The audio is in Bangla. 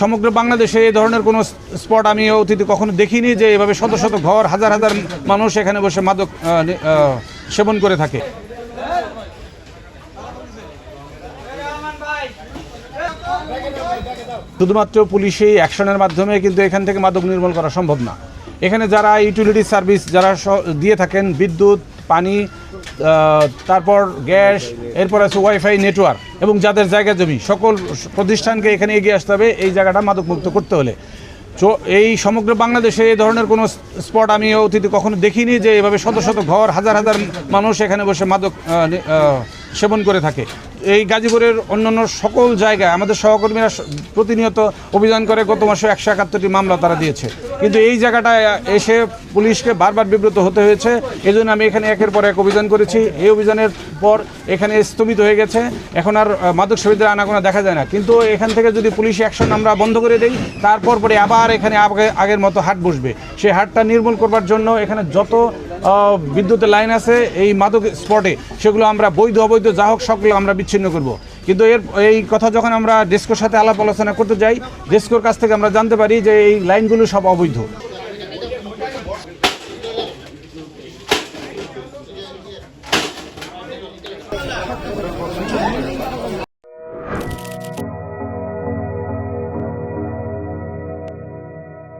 সমগ্র বাংলাদেশে এই ধরনের কোনো স্পট আমি অতীতে কখনো দেখিনি যে এভাবে শত শত ঘর, হাজার হাজার মানুষ এখানে বসে মাদক সেবন করে থাকে। শুধুমাত্র পুলিশি অ্যাকশনের মাধ্যমে কিন্তু এখান থেকে মাদক নির্মূল করা সম্ভব না। এখানে যারা ইউটিলিটি সার্ভিস যারা দিয়ে থাকেন, বিদ্যুৎ, পানি, তারপর গ্যাস, এরপর আছে ওয়াইফাই নেটওয়ার্ক, এবং যাদের জায়গা জমি, সকল প্রতিষ্ঠানকে এখানে এগিয়ে আসতে হবে এই জায়গাটা মাদকমুক্ত করতে হলে। এই সমগ্র বাংলাদেশে এই ধরনের কোনো স্পট আমি অতীতে কখনো দেখিনি যে এভাবে শত শত ঘর, হাজার হাজার মানুষ এখানে বসে মাদক সেবন করে থাকে। এই গাজীপুরের অন্যান্য সকল জায়গায় আমাদের সহকর্মীরা প্রতিনিয়ত অভিযান করে, গত মাসে 171টি মামলা তারা দিয়েছে, কিন্তু এই জায়গাটায় এসে পুলিশকে বারবার বিব্রত হতে হয়েছে। এই জন্য আমি এখানে একের পর এক অভিযান করেছি। এই অভিযানের পর এখানে স্থগিত হয়ে গেছে, এখন আর মাদক সেবীদের আনাগোনা দেখা যায় না। কিন্তু এখান থেকে যদি পুলিশ অ্যাকশন আমরা বন্ধ করে দিই, তারপর পরে আবার এখানে আগের মতো হাট বসবে। সেই হাটটা নির্মূল করবার জন্য এখানে যত বিদ্যুতের লাইন আছে এই মাদক স্পটে, সেগুলো আমরা বৈধ অবৈধ যা হোক সবগুলো আমরা বিচ্ছিন্ন করব। কিন্তু এই কথা যখন আমরা ডেস্কোর সাথে আলাপ আলোচনা করতে যাই, ডেস্কোর কাছ থেকে আমরা জানতে পারি যে এই লাইনগুলো সব অবৈধ।